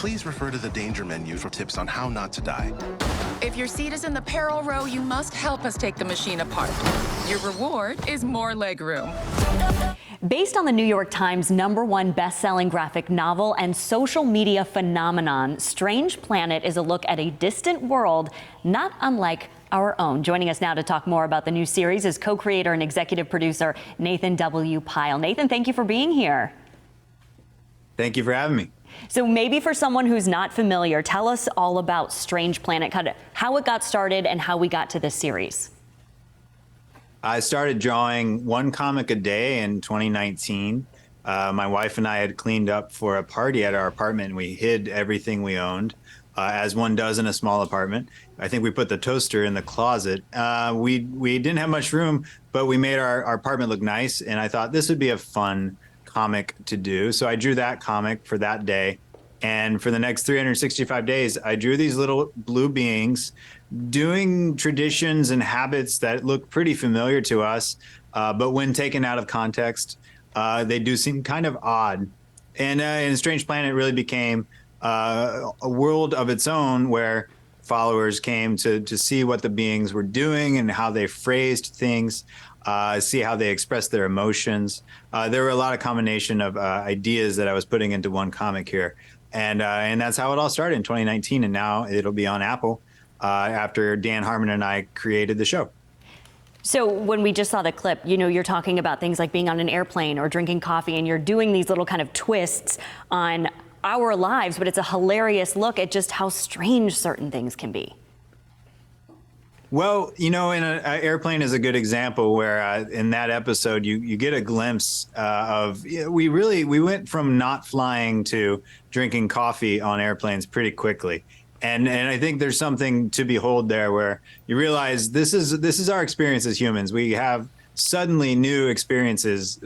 Please refer to the danger menu for tips on how not to die. If your seat is in the peril row, you must help us take the machine apart. Your reward is more legroom. Based on the New York Times #1 best-selling graphic novel and social media phenomenon, Strange Planet is a look at a distant world not unlike our own. Joining us now to talk more about the new series is co-creator and executive producer Nathan W. Pyle. Nathan, thank you for being here. Thank you for having me. So maybe for someone who's not familiar, tell us all about Strange Planet, kind of how it got started and how we got to this series. I started drawing one comic a day in 2019. My wife and I had cleaned up for a party at our apartment, and we hid everything we owned, as one does in a small apartment. I think we put the toaster in the closet. We didn't have much room, but we made our apartment look nice, and I thought this would be a fun comic to do. So I drew that comic for that day. And for the next 365 days, I drew these little blue beings doing traditions and habits that look pretty familiar to us. But when taken out of context, they do seem kind of odd. And Strange Planet really became a world of its own where followers came to see what the beings were doing and how they phrased things, see how they expressed their emotions. There were a lot of combination of ideas that I was putting into one comic here. And that's how it all started in 2019. And now it'll be on Apple after Dan Harmon and I created the show. So when we just saw the clip, you know, you're talking about things like being on an airplane or drinking coffee, and you're doing these little kind of twists on our lives, but it's a hilarious look at just how strange certain things can be. Well, you know, in an airplane is a good example where in that episode, you get a glimpse of, we went from not flying to drinking coffee on airplanes pretty quickly. And I think there's something to behold there where you realize this is our experience as humans. We have suddenly new experiences.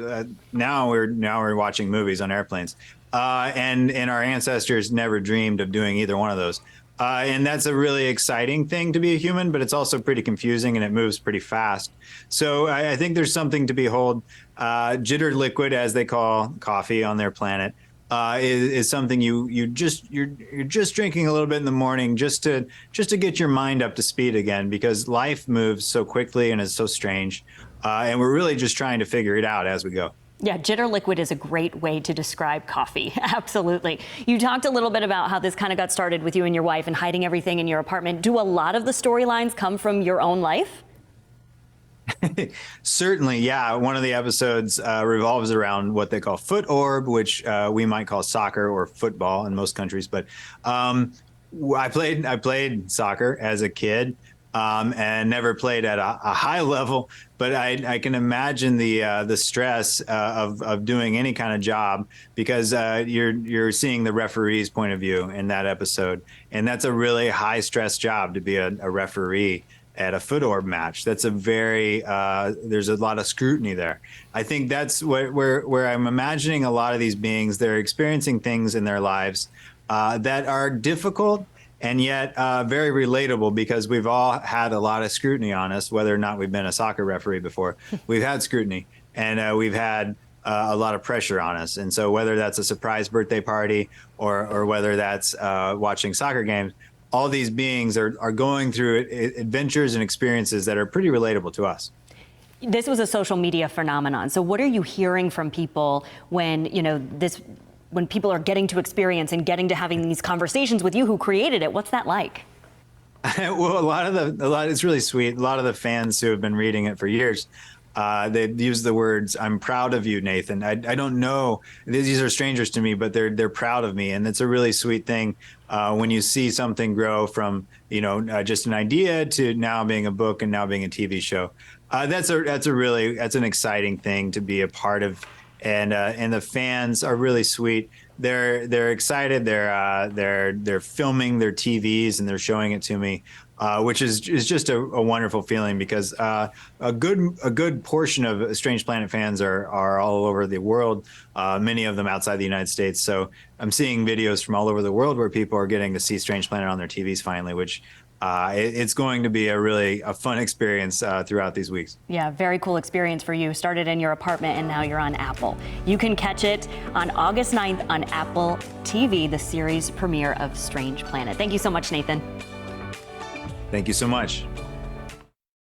Now we're watching movies on airplanes. And our ancestors never dreamed of doing either one of those. And that's a really exciting thing to be a human, but it's also pretty confusing and it moves pretty fast. So I think there's something to behold. Jitter liquid, as they call coffee on their planet, is something you're just drinking a little bit in the morning just to get your mind up to speed again, because life moves so quickly and is so strange. And we're really just trying to figure it out as we go. Yeah, jitter liquid is a great way to describe coffee. Absolutely. You talked a little bit about how this kind of got started with you and your wife and hiding everything in your apartment. Do a lot of the storylines come from your own life? Certainly, yeah. One of the episodes revolves around what they call foot orb, which we might call soccer or football in most countries. But I played soccer as a kid. And never played at a high level, but I can imagine the stress of doing any kind of job, because you're seeing the referee's point of view in that episode, and that's a really high stress job to be a referee at a foot orb match. That's a very there's a lot of scrutiny there. I think that's where I'm imagining a lot of these beings. They're experiencing things in their lives that are difficult, and yet very relatable, because we've all had a lot of scrutiny on us, whether or not we've been a soccer referee before. We've had scrutiny, and we've had a lot of pressure on us. And so whether that's a surprise birthday party or whether that's watching soccer games, all these beings are going through adventures and experiences that are pretty relatable to us. This was a social media phenomenon. So what are you hearing from people when, you know, when people are getting to experience and getting to having these conversations with you who created it? What's that like? Well, it's really sweet. A lot of the fans who have been reading it for years, they use the words, "I'm proud of you, Nathan." I don't know. These are strangers to me, but they're proud of me. And it's a really sweet thing when you see something grow from, just an idea to now being a book and now being a TV show. That's an exciting thing to be a part of. And the fans are really sweet. They're excited. They're filming their TVs and they're showing it to me, which is just a wonderful feeling, because a good portion of Strange Planet fans are all over the world. Many of them outside the United States. So I'm seeing videos from all over the world where people are getting to see Strange Planet on their TVs finally, which It's going to be a fun experience throughout these weeks. Yeah, very cool experience for you. Started in your apartment and now you're on Apple. You can catch it on August 9th on Apple TV, the series premiere of Strange Planet. Thank you so much, Nathan. Thank you so much.